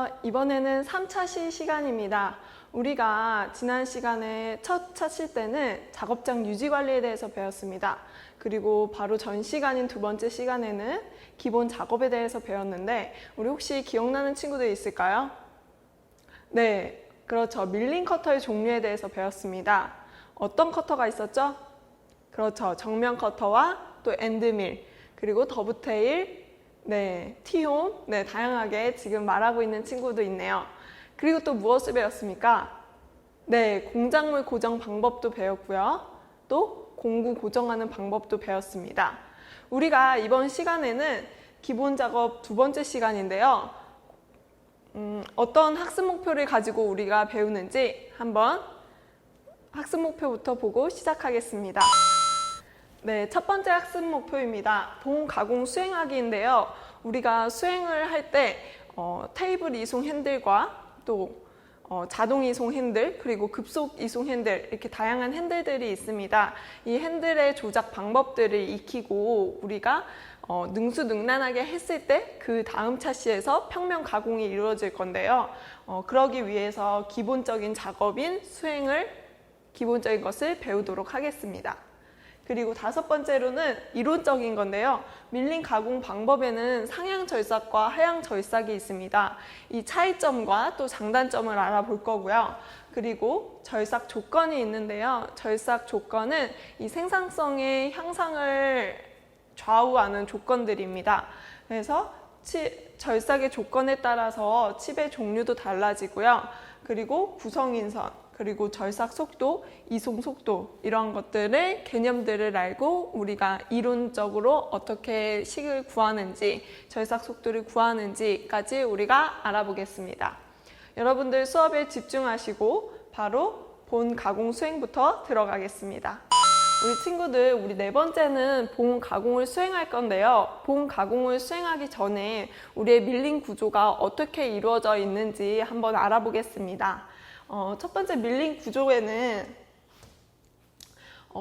안녕하세요. 이번에는 3차 시 시간입니다. 우리가 지난 시간에 첫 차 때는 작업장 유지 관리에 대해서 배웠습니다. 그리고 바로 전 시간인 두 번째 시간에는 기본 작업에 대해서 배웠는데 우리 혹시 기억나는 친구들 있을까요? 네, 그렇죠. 밀링 커터의 종류에 대해서 배웠습니다. 어떤 커터가 있었죠? 그렇죠. 정면 커터와 또 엔드밀, 그리고 더브테일, 네, 티홈, 네, 다양하게 지금 말하고 있는 친구도 있네요. 그리고 또 무엇을 배웠습니까? 네, 공작물 고정 방법도 배웠고요. 또 공구 고정하는 방법도 배웠습니다. 우리가 이번 시간에는 기본 작업 두 번째 시간인데요. 어떤 학습 목표를 가지고 우리가 배우는지 한번 학습 목표부터 보고 시작하겠습니다. 네, 첫 번째 학습 목표입니다. 봉 가공 수행하기인데요. 우리가 수행을 할 때 테이블 이송 핸들과 또 자동 이송 핸들, 그리고 급속 이송 핸들, 이렇게 다양한 핸들들이 있습니다. 이 핸들의 조작 방법들을 익히고 우리가 능수능란하게 했을 때 그 다음 차시에서 평면 가공이 이루어질 건데요. 그러기 위해서 기본적인 작업인 수행을, 기본적인 것을 배우도록 하겠습니다. 그리고 다섯 번째로는 이론적인 건데요. 밀링 가공 방법에는 상향 절삭과 하향 절삭이 있습니다. 이 차이점과 또 장단점을 알아볼 거고요. 그리고 절삭 조건이 있는데요. 절삭 조건은 이 생산성의 향상을 좌우하는 조건들입니다. 그래서 절삭의 조건에 따라서 칩의 종류도 달라지고요. 그리고 구성인선, 그리고 절삭 속도, 이송 속도, 이런 것들을 개념들을 알고 우리가 이론적으로 어떻게 식을 구하는지, 절삭 속도를 구하는지까지 우리가 알아보겠습니다. 여러분들 수업에 집중하시고 바로 본 가공 수행부터 들어가겠습니다. 우리 친구들, 우리 네 번째는 본 가공을 수행할 건데요. 본 가공을 수행하기 전에 우리의 밀링 구조가 어떻게 이루어져 있는지 한번 알아보겠습니다. 첫 번째 밀링 구조에는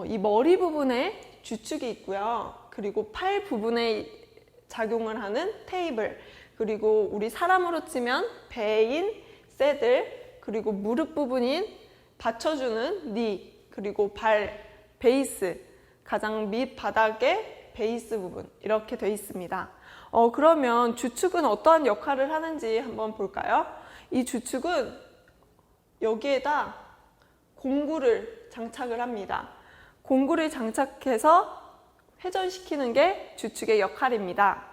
이 머리 부분에 주축이 있고요. 그리고 팔 부분에 작용을 하는 테이블, 그리고 우리 사람으로 치면 배인 새들, 그리고 무릎 부분인 받쳐주는 니, 그리고 발 베이스, 가장 밑바닥의 베이스 부분, 이렇게 되어 있습니다. 그러면 주축은 어떠한 역할을 하는지 한번 볼까요? 이 주축은 여기에다 공구를 장착을 합니다. 공구를 장착해서 회전시키는 게 주축의 역할입니다.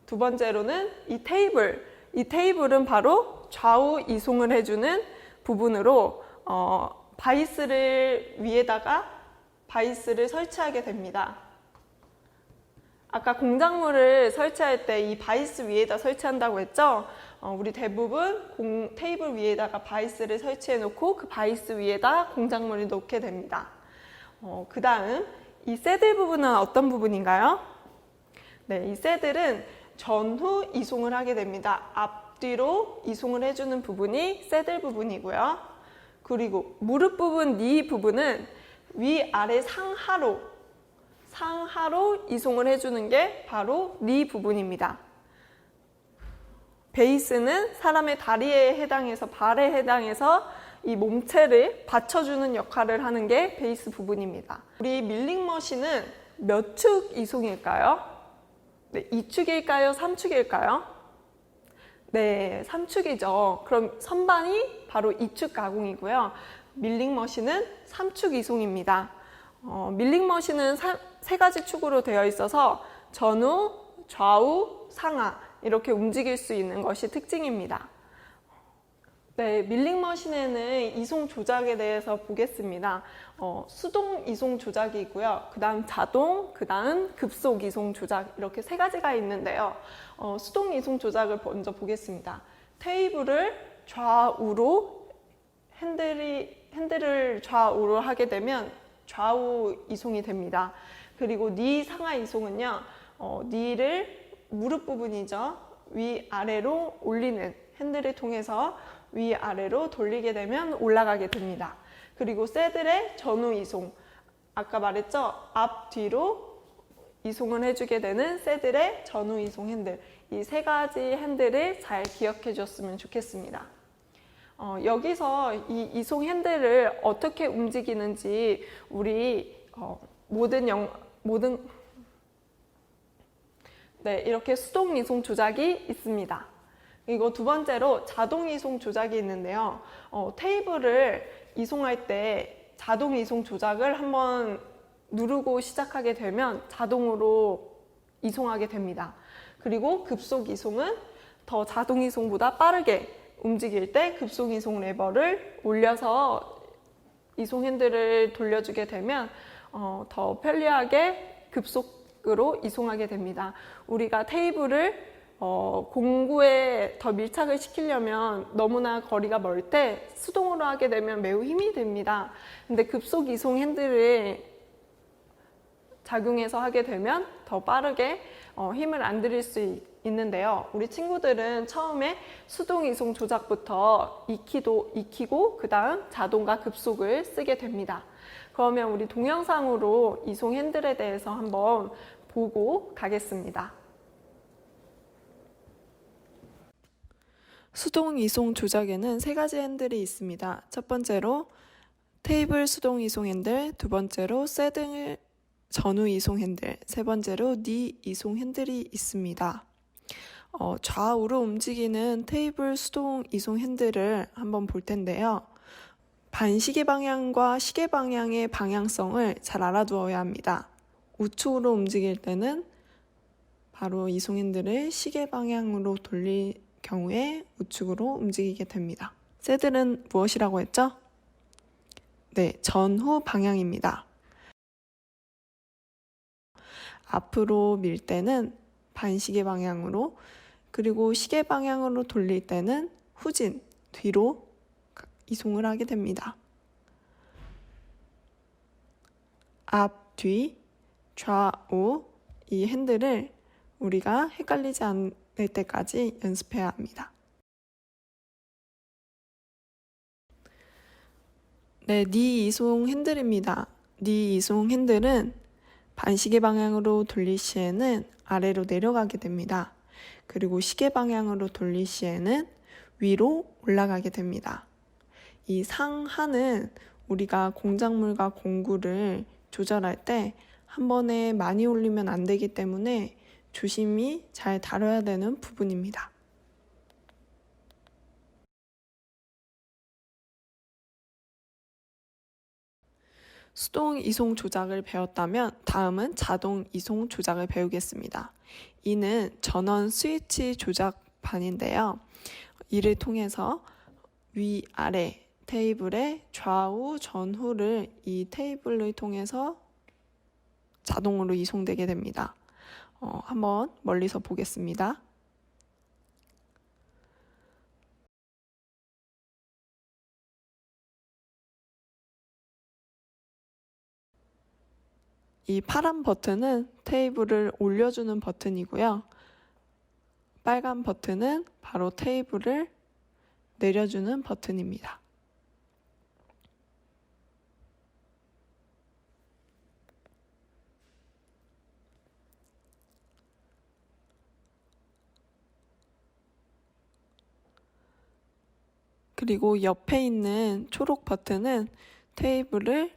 두 번째로는 이 테이블은 바로 좌우 이송을 해주는 부분으로 바이스를 위에다가 바이스를 설치하게 됩니다. 아까 공작물을 설치할 때 이 바이스 위에다 설치한다고 했죠? 우리 대부분 테이블 위에다가 바이스를 설치해 놓고 그 바이스 위에다 공작물을 놓게 됩니다. 그 다음 이 새들 부분은 어떤 부분인가요? 네, 이 새들은 전후 이송을 하게 됩니다. 앞뒤로 이송을 해주는 부분이 새들 부분이고요. 그리고 무릎 부분, 니 부분은 위아래 상하로 이송을 해주는 게 바로 니 부분입니다. 베이스는 사람의 다리에 해당해서, 발에 해당해서 이 몸체를 받쳐주는 역할을 하는 게 베이스 부분입니다. 우리 밀링 머신은 몇 축 이송일까요? 네, 2축일까요? 3축일까요? 네, 3축이죠. 그럼 선반이 바로 2축 가공이고요. 밀링 머신은 3축 이송입니다. 밀링 머신은 세 가지 축으로 되어 있어서 전후, 좌우, 상하 이렇게 움직일 수 있는 것이 특징입니다. 네, 밀링 머신에는 이송 조작에 대해서 보겠습니다. 수동 이송 조작이 있고요. 그 다음 자동, 그 다음 급속 이송 조작, 이렇게 세 가지가 있는데요. 수동 이송 조작을 먼저 보겠습니다. 테이블을 좌우로 핸들을 좌우로 하게 되면 좌우 이송이 됩니다. 그리고 니 상하 이송은요, 니를 무릎 부분이죠. 위아래로 올리는 핸들을 통해서 위아래로 돌리게 되면 올라가게 됩니다. 그리고 새들의 전후 이송, 아까 말했죠? 앞뒤로 이송을 해주게 되는 새들의 전후 이송 핸들, 이 세 가지 핸들을 잘 기억해 줬으면 좋겠습니다. 여기서 이 이송 핸들을 어떻게 움직이는지 우리 이렇게 수동 이송 조작이 있습니다. 그리고 두 번째로 자동 이송 조작이 있는데요. 테이블을 이송할 때 자동 이송 조작을 한번 누르고 시작하게 되면 자동으로 이송하게 됩니다. 그리고 급속 이송은 더 자동 이송보다 빠르게 움직일 때 급속 이송 레버를 올려서 이송 핸들을 돌려주게 되면 더 편리하게 급속으로 이송하게 됩니다. 우리가 테이블을 공구에 더 밀착을 시키려면 너무나 거리가 멀 때 수동으로 하게 되면 매우 힘이 듭니다. 근데 급속 이송 핸들을 작용해서 하게 되면 더 빠르게 힘을 안 들일 수 있는데요. 우리 친구들은 처음에 수동 이송 조작부터 익히고 그 다음 자동과 급속을 쓰게 됩니다. 그러면 우리 동영상으로 이송 핸들에 대해서 한번 보고 가겠습니다. 수동 이송 조작에는 세 가지 핸들이 있습니다. 첫 번째로 테이블 수동 이송 핸들, 두 번째로 셋 전후 이송 핸들, 세 번째로 니 이송 핸들이 있습니다. 좌우로 움직이는 테이블 수동 이송 핸들을 한번 볼 텐데요. 반시계 방향과 시계 방향의 방향성을 잘 알아두어야 합니다. 우측으로 움직일 때는 바로 이송 핸들을 시계 방향으로 돌릴 경우에 우측으로 움직이게 됩니다. 셋들은 무엇이라고 했죠? 네, 전후 방향입니다. 앞으로 밀 때는 반시계 방향으로, 그리고 시계 방향으로 돌릴 때는 후진, 뒤로 이송을 하게 됩니다. 앞, 뒤, 좌우 이 핸들을 우리가 헷갈리지 않을 때까지 연습해야 합니다. 네, 니 이송 핸들입니다. 니 이송 핸들은 반시계 방향으로 돌릴 시에는 아래로 내려가게 됩니다. 그리고 시계 방향으로 돌릴 시에는 위로 올라가게 됩니다. 이 상하는 우리가 공작물과 공구를 조절할 때 한 번에 많이 올리면 안 되기 때문에 조심히 잘 다뤄야 되는 부분입니다. 수동 이송 조작을 배웠다면 다음은 자동 이송 조작을 배우겠습니다. 이는 전원 스위치 조작반인데요. 이를 통해서 위아래 테이블의 좌우 전후를 이 테이블을 통해서 자동으로 이송되게 됩니다. 한번 멀리서 보겠습니다. 이 파란 버튼은 테이블을 올려주는 버튼이고요. 빨간 버튼은 바로 테이블을 내려주는 버튼입니다. 그리고 옆에 있는 초록 버튼은 테이블을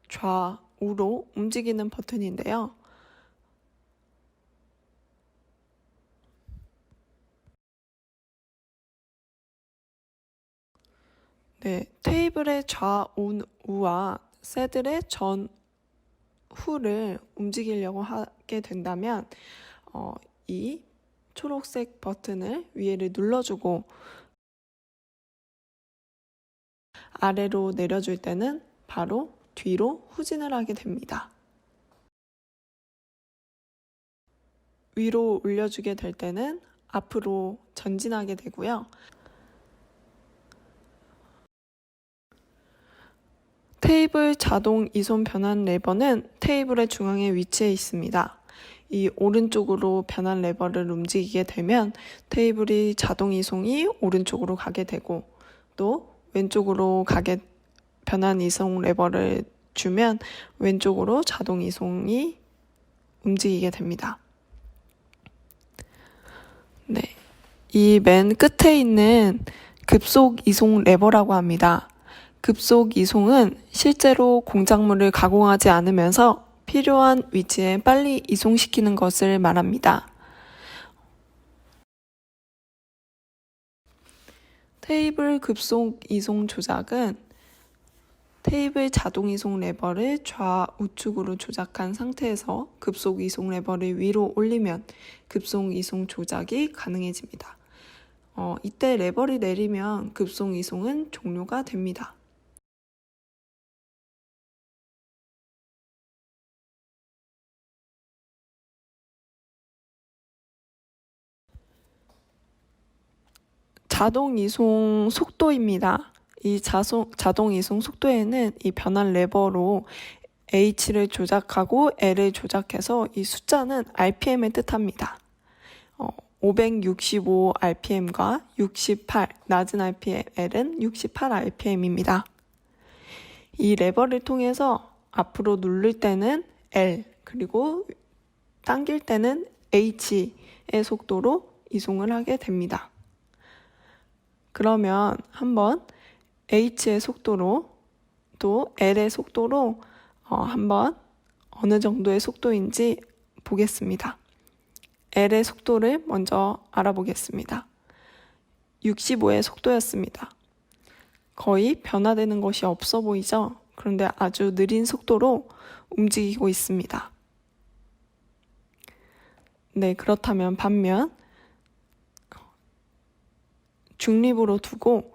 좌우로 움직이는 버튼인데요. 네, 테이블의 좌우와 셋들의 전후를 움직이려고 하게 된다면 이 초록색 버튼을 위에를 눌러주고 아래로 내려줄 때는 바로 뒤로 후진을 하게 됩니다. 위로 올려주게 될 때는 앞으로 전진하게 되고요. 테이블 자동 이송 변환 레버는 테이블의 중앙에 위치해 있습니다. 이 오른쪽으로 변환 레버를 움직이게 되면 테이블이 자동 이송이 오른쪽으로 가게 되고 또 왼쪽으로 변환 이송 레버를 주면 왼쪽으로 자동 이송이 움직이게 됩니다. 네, 이 맨 끝에 있는 급속 이송 레버라고 합니다. 급속 이송은 실제로 공작물을 가공하지 않으면서 필요한 위치에 빨리 이송시키는 것을 말합니다. 테이블 급속 이송 조작은 테이블 자동 이송 레버를 좌우측으로 조작한 상태에서 급속 이송 레버를 위로 올리면 급속 이송 조작이 가능해집니다. 이때 레버를 내리면 급속 이송은 종료가 됩니다. 자동 이송 속도입니다. 이 자동 이송 속도에는 이 변환 레버로 H를 조작하고 L을 조작해서 이 숫자는 RPM을 뜻합니다. 565 RPM과 68, 낮은 RPM, L은 68 RPM입니다. 이 레버를 통해서 앞으로 누를 때는 L, 그리고 당길 때는 H의 속도로 이송을 하게 됩니다. 그러면 한번 H의 속도로 또 L의 속도로 한번 어느 정도의 속도인지 보겠습니다. L의 속도를 먼저 알아보겠습니다. 65의 속도였습니다. 거의 변화되는 것이 없어 보이죠? 그런데 아주 느린 속도로 움직이고 있습니다. 네, 그렇다면 반면 중립으로 두고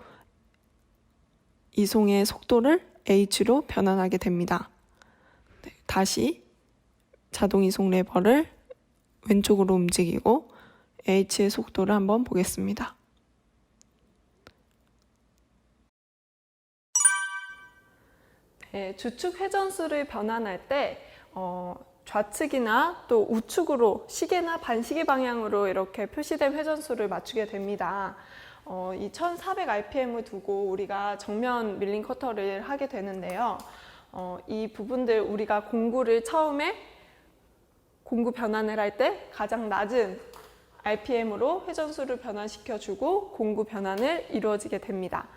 이송의 속도를 H로 변환하게 됩니다. 네, 다시 자동 이송 레버를 왼쪽으로 움직이고 H의 속도를 한번 보겠습니다. 네, 주축 회전수를 변환할 때 좌측이나 또 우측으로 시계나 반시계 방향으로 이렇게 표시된 회전수를 맞추게 됩니다. 이 1400rpm을 두고 우리가 정면 밀링 커터를 하게 되는데요. 이 부분들 우리가 공구를 처음에 공구 변환을 할 때 가장 낮은 RPM으로 회전수를 변환시켜주고 공구 변환을 이루어지게 됩니다.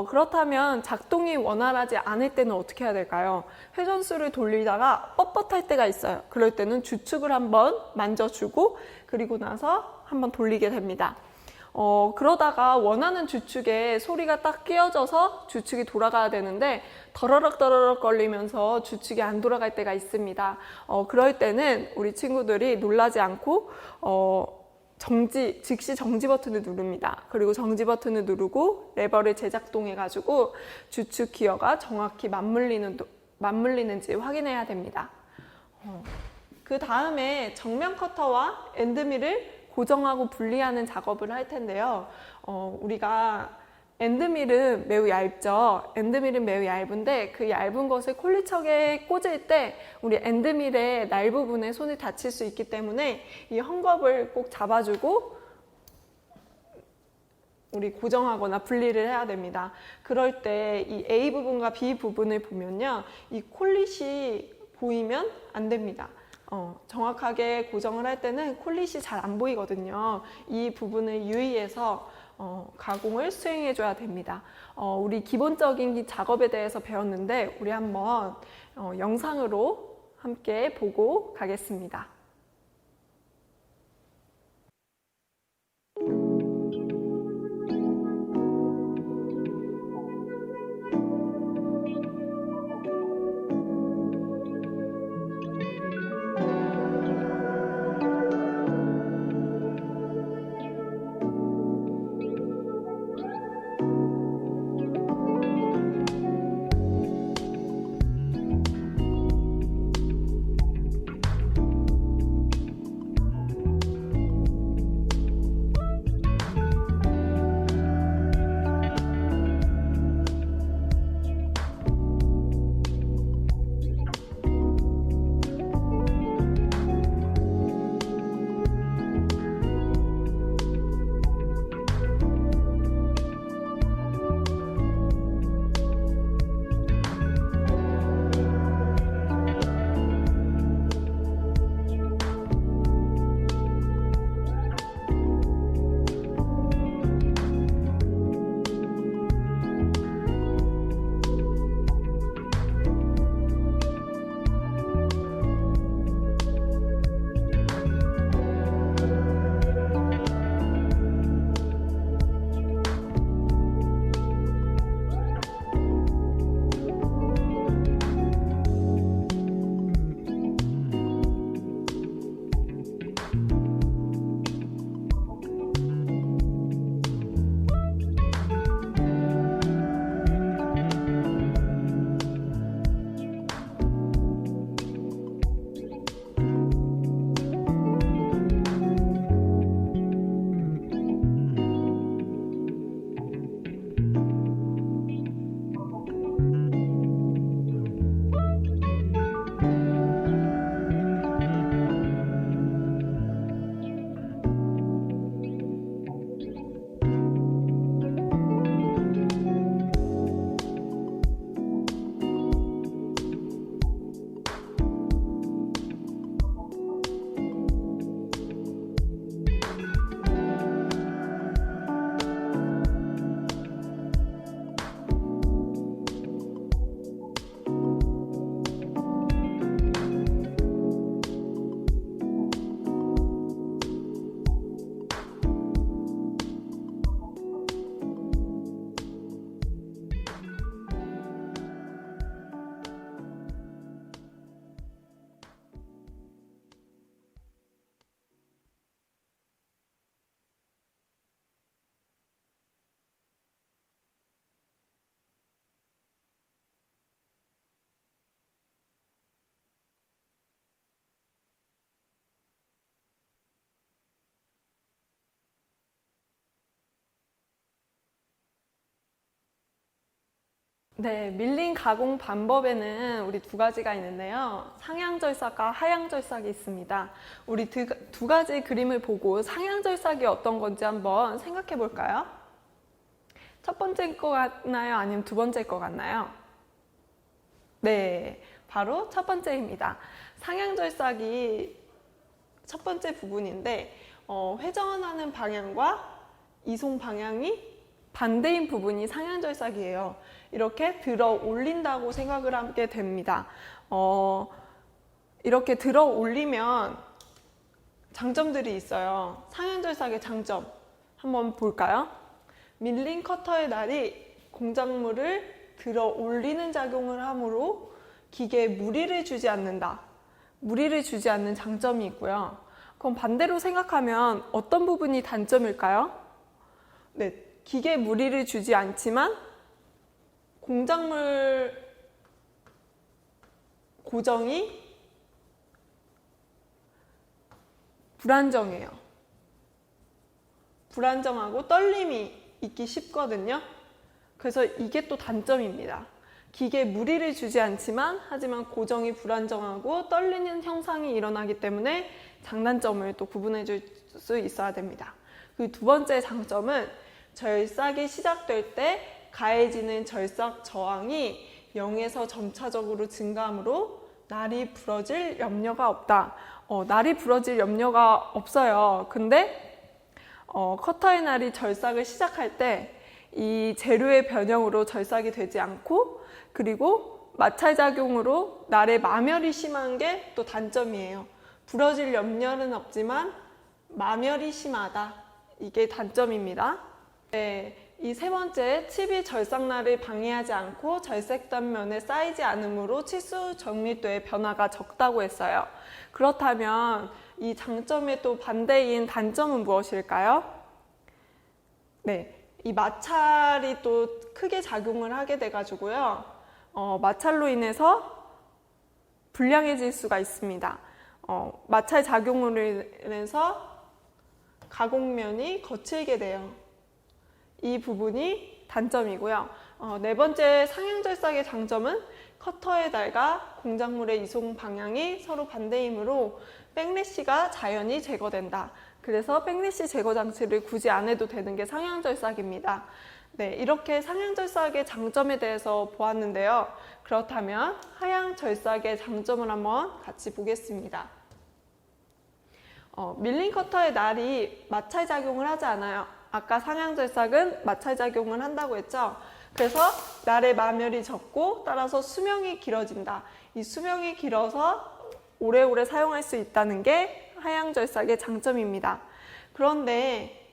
그렇다면 작동이 원활하지 않을 때는 어떻게 해야 될까요? 회전수를 돌리다가 뻣뻣할 때가 있어요. 그럴 때는 주축을 한번 만져주고 그리고 나서 한번 돌리게 됩니다. 그러다가 원하는 주축에 소리가 딱 끼어져서 주축이 돌아가야 되는데 더러럭 걸리면서 주축이 안 돌아갈 때가 있습니다. 그럴 때는 우리 친구들이 놀라지 않고 즉시 정지 버튼을 누릅니다. 그리고 정지 버튼을 누르고 레버를 재작동해 가지고 주축 기어가 정확히 맞물리는지 확인해야 됩니다. 그 다음에 정면 커터와 엔드밀을 고정하고 분리하는 작업을 할 텐데요. 우리가 엔드밀은 매우 얇죠. 엔드밀은 매우 얇은데 그 얇은 것을 콜리척에 꽂을 때 우리 엔드밀의 날 부분에 손이 다칠 수 있기 때문에 이 헝겊을 꼭 잡아주고 우리 고정하거나 분리를 해야 됩니다. 그럴 때 이 A 부분과 B 부분을 보면요. 이 콜릿이 보이면 안 됩니다. 정확하게 고정을 할 때는 콜릿이 잘 안 보이거든요. 이 부분을 유의해서 가공을 수행해 줘야 됩니다. 우리 기본적인 작업에 대해서 배웠는데 우리 한번 영상으로 함께 보고 가겠습니다. 네, 밀린 가공 방법에는 우리 두 가지가 있는데요. 상향절삭과 하향절삭이 있습니다. 우리 두 가지 그림을 보고 상향절삭이 어떤 건지 한번 생각해 볼까요? 첫 번째일 것 같나요? 아니면 두 번째일 것 같나요? 네, 바로 첫 번째입니다. 상향절삭이 첫 번째 부분인데 회전하는 방향과 이송 방향이 반대인 부분이 상향절삭이에요. 이렇게 들어 올린다고 생각을 하게 됩니다. 이렇게 들어 올리면 장점들이 있어요. 상향절삭의 장점 한번 볼까요? 밀린 커터의 날이 공작물을 들어 올리는 작용을 하므로 기계에 무리를 주지 않는다. 무리를 주지 않는 장점이 있고요. 그럼 반대로 생각하면 어떤 부분이 단점일까요? 네, 기계에 무리를 주지 않지만 공작물 고정이 불안정해요. 불안정하고 떨림이 있기 쉽거든요. 그래서 이게 또 단점입니다. 기계에 무리를 주지 않지만 하지만 고정이 불안정하고 떨리는 현상이 일어나기 때문에 장단점을 또 구분해 줄 수 있어야 됩니다. 그리고 두 번째 장점은 절삭이 시작될 때 가해지는 절삭 저항이 0에서 점차적으로 증가하므로 날이 부러질 염려가 없다. 날이 부러질 염려가 없어요. 근데 커터의 날이 절삭을 시작할 때 이 재료의 변형으로 절삭이 되지 않고 그리고 마찰작용으로 날의 마멸이 심한 게 또 단점이에요. 부러질 염려는 없지만 마멸이 심하다. 이게 단점입니다. 네, 이 세 번째, 칩이 절삭날을 방해하지 않고 절삭단 면에 쌓이지 않으므로 치수 정밀도의 변화가 적다고 했어요. 그렇다면 이 장점의 또 반대인 단점은 무엇일까요? 네, 이 마찰이 또 크게 작용을 하게 돼가지고요. 마찰로 인해서 불량해질 수가 있습니다. 마찰 작용으로 인해서 가공면이 거칠게 돼요. 이 부분이 단점이고요. 네 번째 상향절삭의 장점은 커터의 날과 공작물의 이송 방향이 서로 반대이므로 백래시가 자연히 제거된다. 그래서 백래시 제거 장치를 굳이 안 해도 되는 게 상향절삭입니다. 네, 이렇게 상향절삭의 장점에 대해서 보았는데요. 그렇다면 하향절삭의 장점을 한번 같이 보겠습니다. 밀린 커터의 날이 마찰작용을 하지 않아요. 아까 상향절삭은 마찰작용을 한다고 했죠. 그래서 날의 마멸이 적고 따라서 수명이 길어진다. 이 수명이 길어서 오래오래 사용할 수 있다는 게 하향절삭의 장점입니다. 그런데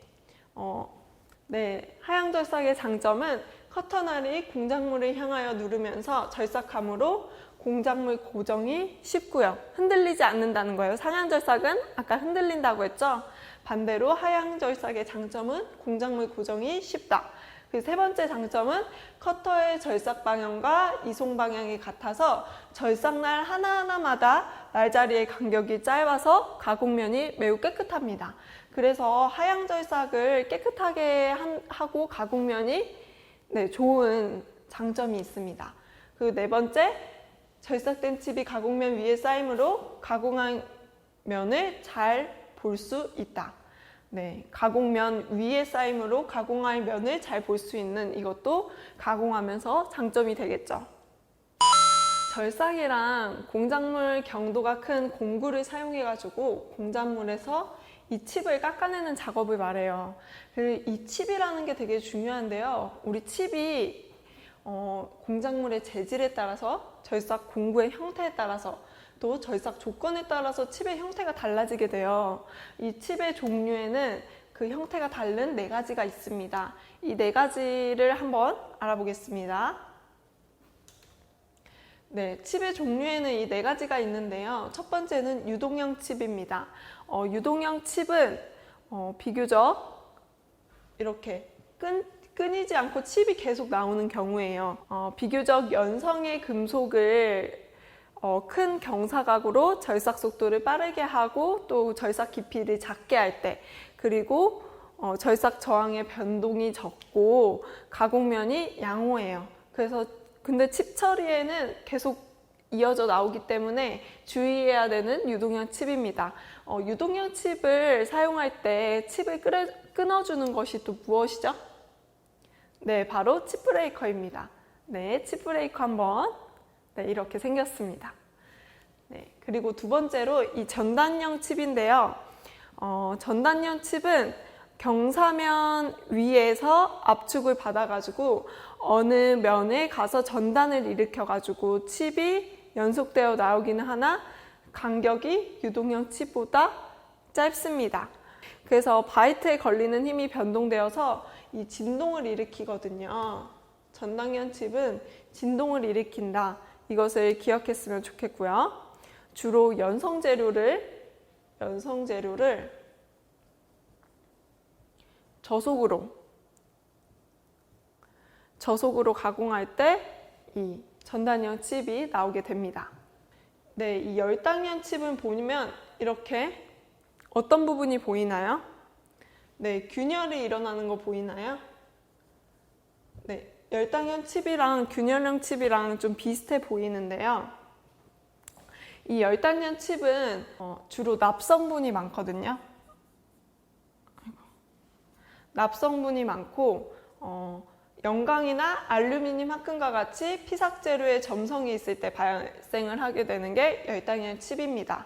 하향절삭의 장점은 커터날이 공작물을 향하여 누르면서 절삭함으로 공작물 고정이 쉽고요. 흔들리지 않는다는 거예요. 상향절삭은 아까 흔들린다고 했죠. 반대로 하향절삭의 장점은 공작물 고정이 쉽다. 그리고 세 번째 장점은 커터의 절삭 방향과 이송 방향이 같아서 절삭날 하나하나마다 날자리의 간격이 짧아서 가공면이 매우 깨끗합니다. 그래서 하향절삭을 깨끗하게 하고 가공면이 좋은 장점이 있습니다. 그리고 네 번째, 절삭된 칩이 가공면 위에 쌓이므로 가공한 면을 잘 볼 수 있다. 네, 가공면 위에 쌓이므로 가공할 면을 잘 볼 수 있는 이것도 가공하면서 장점이 되겠죠. 절삭이랑 공작물 경도가 큰 공구를 사용해가지고 공작물에서 이 칩을 깎아내는 작업을 말해요. 그리고 이 칩이라는 게 되게 중요한데요. 우리 칩이 공작물의 재질에 따라서 절삭 공구의 형태에 따라서 또 절삭 조건에 따라서 칩의 형태가 달라지게 돼요. 이 칩의 종류에는 그 형태가 다른 네 가지가 있습니다. 이 네 가지를 한번 알아보겠습니다. 네, 칩의 종류에는 이 네 가지가 있는데요. 첫 번째는 유동형 칩입니다. 유동형 칩은 비교적 이렇게 끊이지 않고 칩이 계속 나오는 경우에요. 비교적 연성의 금속을 큰 경사각으로 절삭 속도를 빠르게 하고 또 절삭 깊이를 작게 할 때 그리고 절삭 저항의 변동이 적고 가공면이 양호해요. 그래서 근데 칩 처리에는 계속 이어져 나오기 때문에 주의해야 되는 유동형 칩입니다. 유동형 칩을 사용할 때 칩을 끊어주는 것이 또 무엇이죠? 네, 바로 칩 브레이커입니다. 네, 칩 브레이커 한번 이렇게 생겼습니다. 네, 그리고 두 번째로 이 전단형 칩인데요. 전단형 칩은 경사면 위에서 압축을 받아가지고 어느 면에 가서 전단을 일으켜가지고 칩이 연속되어 나오기는 하나 간격이 유동형 칩보다 짧습니다. 그래서 바이트에 걸리는 힘이 변동되어서 이 진동을 일으키거든요. 전단형 칩은 진동을 일으킨다. 이것을 기억했으면 좋겠고요. 주로 연성 재료를 저속으로 가공할 때 이 전단형 칩이 나오게 됩니다. 네, 이 열당형 칩은 보면 이렇게 어떤 부분이 보이나요? 네, 균열이 일어나는 거 보이나요? 네, 열당형 칩이랑 균열형 칩이랑 좀 비슷해 보이는데요. 이 열당형 칩은 주로 납성분이 많거든요. 납성분이 많고 영광이나 알루미늄 합금과 같이 피삭 재료의 점성이 있을 때 발생을 하게 되는 게 열당형 칩입니다.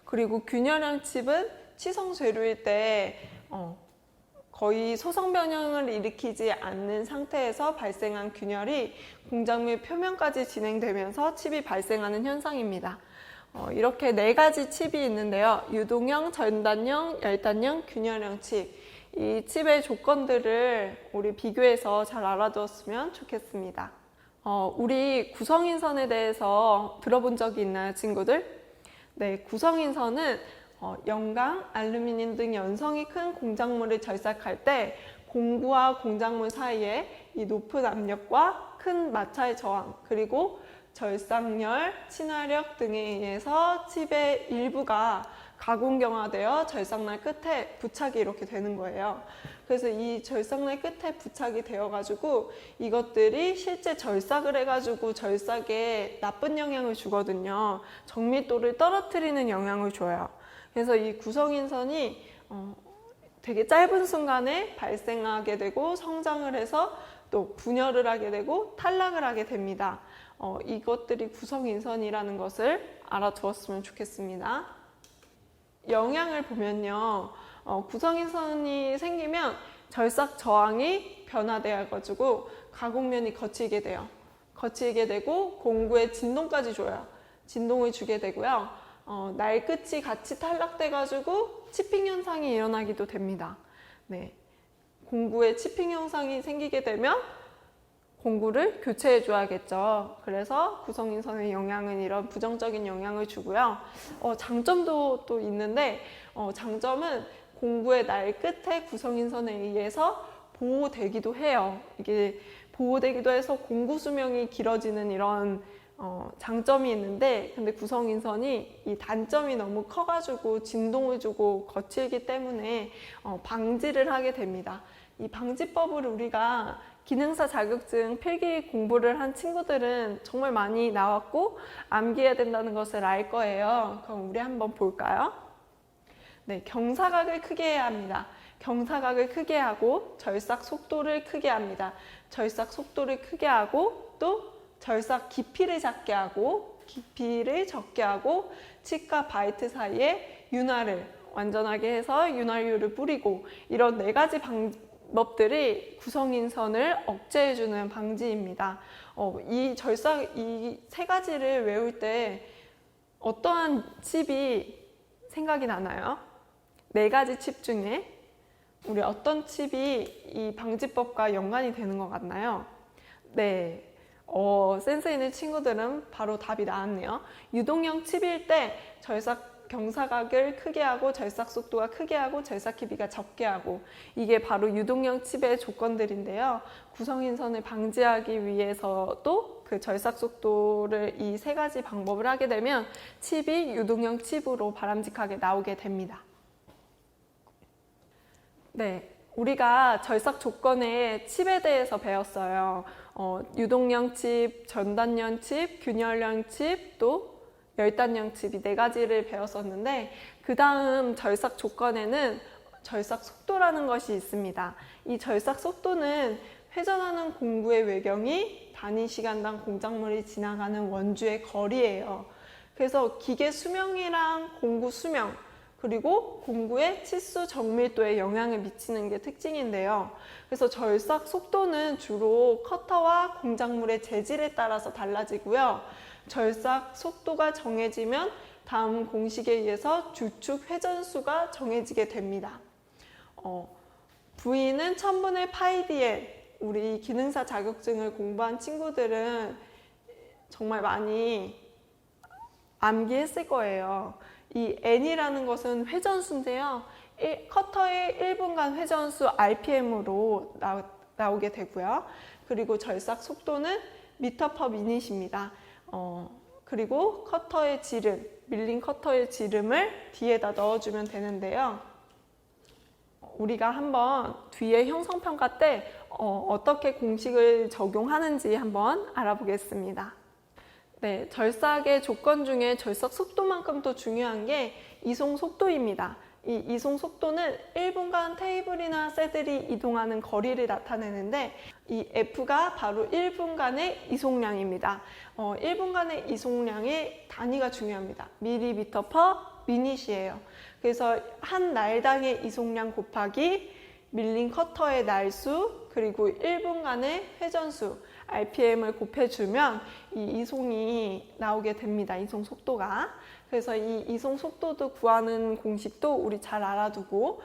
그리고 균열형 칩은 치성 재료일 때 거의 소성 변형을 일으키지 않는 상태에서 발생한 균열이 공작물 표면까지 진행되면서 칩이 발생하는 현상입니다. 이렇게 네 가지 칩이 있는데요. 유동형, 전단형, 열단형, 균열형 칩. 이 칩의 조건들을 우리 비교해서 잘 알아두었으면 좋겠습니다. 우리 구성인선에 대해서 들어본 적이 있나요, 친구들? 네, 구성인선은 영광, 알루미늄 등 연성이 큰 공작물을 절삭할 때 공구와 공작물 사이에 이 높은 압력과 큰 마찰 저항, 그리고 절삭열, 친화력 등에 의해서 칩의 일부가 가공경화되어 절삭날 끝에 부착이 이렇게 되는 거예요. 그래서 이 절삭날 끝에 부착이 되어가지고 이것들이 실제 절삭을 해가지고 절삭에 나쁜 영향을 주거든요. 정밀도를 떨어뜨리는 영향을 줘요. 그래서 이 구성인선이 되게 짧은 순간에 발생하게 되고 성장을 해서 또 분열을 하게 되고 탈락을 하게 됩니다. 이것들이 구성인선이라는 것을 알아두었으면 좋겠습니다. 영향을 보면요, 구성인선이 생기면 절삭 저항이 변화되어가지고 가공면이 거치게 돼요. 거치게 되고 공구에 진동까지 줘요. 진동을 주게 되고요. 날 끝이 같이 탈락돼가지고 치핑 현상이 일어나기도 됩니다. 네, 공구에 치핑 현상이 생기게 되면 공구를 교체해 줘야겠죠. 그래서 구성인선의 영향은 이런 부정적인 영향을 주고요. 장점도 또 있는데 장점은 공구의 날 끝에 구성인선에 의해서 보호되기도 해요. 이게 보호되기도 해서 공구 수명이 길어지는 이런 장점이 있는데, 근데 구성인선이 이 단점이 너무 커가지고 진동을 주고 거칠기 때문에 방지를 하게 됩니다. 이 방지법을 우리가 기능사 자격증 필기 공부를 한 친구들은 정말 많이 나왔고 암기해야 된다는 것을 알 거예요. 그럼 우리 한번 볼까요? 네, 경사각을 크게 해야 합니다. 경사각을 크게 하고 절삭 속도를 크게 합니다. 절삭 속도를 크게 하고 또 절삭 깊이를 작게 하고 깊이를 적게 하고 칩과 바이트 사이에 윤활을 완전하게 해서 윤활유를 뿌리고, 이런 네 가지 방법들이 구성인선을 억제해주는 방지입니다. 이 세 가지를 외울 때 어떠한 칩이 생각이 나나요? 네 가지 칩 중에 우리 어떤 칩이 이 방지법과 연관이 되는 것 같나요? 네, 센스 있는 친구들은 바로 답이 나왔네요. 유동형 칩일 때 절삭 경사각을 크게 하고 절삭 속도가 크게 하고 절삭 깊이가 적게 하고, 이게 바로 유동형 칩의 조건들인데요. 구성인선을 방지하기 위해서도 그 절삭 속도를 이 세 가지 방법을 하게 되면 칩이 유동형 칩으로 바람직하게 나오게 됩니다. 네, 우리가 절삭 조건의 칩에 대해서 배웠어요. 유동량 칩, 전단량 칩, 균열량 칩, 또 열단량 칩 이 네 가지를 배웠었는데 그 다음 절삭 조건에는 절삭 속도라는 것이 있습니다. 이 절삭 속도는 회전하는 공구의 외경이 단위 시간당 공작물이 지나가는 원주의 거리예요. 그래서 기계 수명이랑 공구 수명 그리고 공구의 치수 정밀도에 영향을 미치는 게 특징인데요. 그래서 절삭 속도는 주로 커터와 공작물의 재질에 따라서 달라지고요. 절삭 속도가 정해지면 다음 공식에 의해서 주축 회전수가 정해지게 됩니다. V는 1000분의 파이 dl. 우리 기능사 자격증을 공부한 친구들은 정말 많이 암기했을 거예요. 이 N이라는 것은 회전수인데요. 커터의 1분간 회전수 RPM으로 나오게 되고요. 그리고 절삭 속도는 미터 퍼 미닛입니다. 그리고 커터의 지름, 밀린 커터의 지름을 뒤에다 넣어주면 되는데요. 우리가 한번 뒤에 형성평가 때 어떻게 공식을 적용하는지 한번 알아보겠습니다. 네, 절삭의 조건 중에 절삭 속도만큼 더 중요한 게 이송 속도입니다. 이 이송 속도는 1분간 테이블이나 쇠들이 이동하는 거리를 나타내는데 이 F가 바로 1분간의 이송량입니다. 1분간의 이송량의 단위가 중요합니다. 밀리미터 퍼 미닛이에요. 그래서 한 날당의 이송량 곱하기 밀린 커터의 날수 그리고 1분간의 회전수 RPM을 곱해주면 이 이송이 나오게 됩니다. 이송 속도가. 그래서 이 이송 속도도 구하는 공식도 우리 잘 알아두고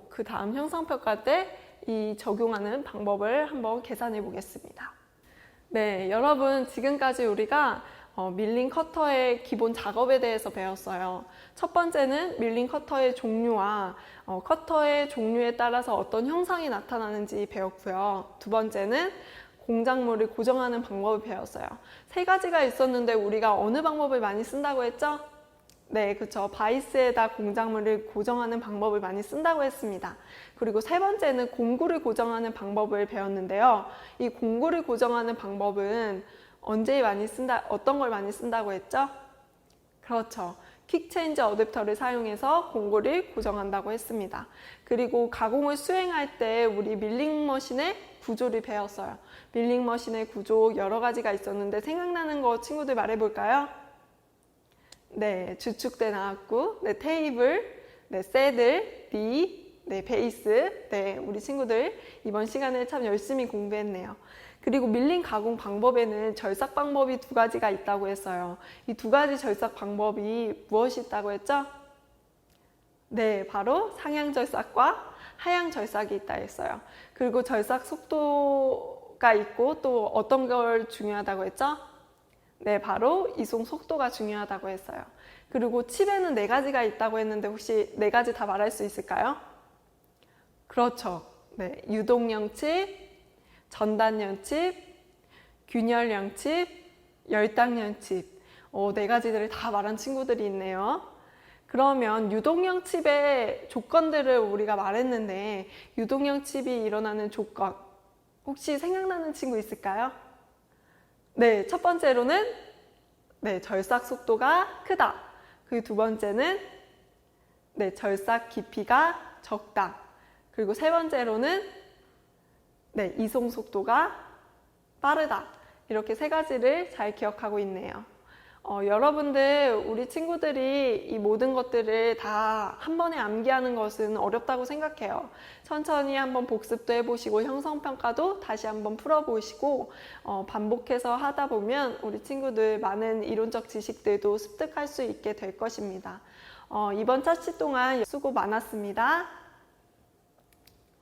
그 다음 형성평가 때 이 적용하는 방법을 한번 계산해 보겠습니다. 네, 여러분 지금까지 우리가 밀린 커터의 기본 작업에 대해서 배웠어요. 첫 번째는 밀린 커터의 종류와 커터의 종류에 따라서 어떤 형상이 나타나는지 배웠고요. 두 번째는 공작물을 고정하는 방법을 배웠어요. 세 가지가 있었는데 우리가 어느 방법을 많이 쓴다고 했죠? 네, 그렇죠. 바이스에다 공작물을 고정하는 방법을 많이 쓴다고 했습니다. 그리고 세 번째는 공구를 고정하는 방법을 배웠는데요. 이 공구를 고정하는 방법은 언제 많이 쓴다, 어떤 걸 많이 쓴다고 했죠? 그렇죠. 퀵체인지 어댑터를 사용해서 공구를 고정한다고 했습니다. 그리고 가공을 수행할 때 우리 밀링머신의 구조를 배웠어요. 밀링머신의 구조 여러 가지가 있었는데 생각나는 거 친구들 말해볼까요? 네, 주축대 나왔고, 네, 테이블, 네, 새들, 리, 네, 베이스. 네, 우리 친구들 이번 시간에 참 열심히 공부했네요. 그리고 밀린 가공 방법에는 절삭 방법이 두 가지가 있다고 했어요. 이 두 가지 절삭 방법이 무엇이 있다고 했죠? 네, 바로 상향 절삭과 하향 절삭이 있다 했어요. 그리고 절삭 속도가 있고 또 어떤 걸 중요하다고 했죠? 네, 바로 이송 속도가 중요하다고 했어요. 그리고 칩에는 네 가지가 있다고 했는데 혹시 네 가지 다 말할 수 있을까요? 그렇죠. 네, 유동량 칩, 전단량 칩, 균열량 칩, 열당량 칩. 네 가지들을 다 말한 친구들이 있네요. 그러면 유동량 칩의 조건들을 우리가 말했는데 유동량 칩이 일어나는 조건 혹시 생각나는 친구 있을까요? 네, 첫 번째로는 네, 절삭 속도가 크다. 그리고 두 번째는 네, 절삭 깊이가 적다. 그리고 세 번째로는 네, 이송 속도가 빠르다. 이렇게 세 가지를 잘 기억하고 있네요. 여러분들, 우리 친구들이 이 모든 것들을 다 한 번에 암기하는 것은 어렵다고 생각해요. 천천히 한번 복습도 해보시고 형성평가도 다시 한번 풀어보시고 반복해서 하다 보면 우리 친구들 많은 이론적 지식들도 습득할 수 있게 될 것입니다. 이번 차시 동안 수고 많았습니다.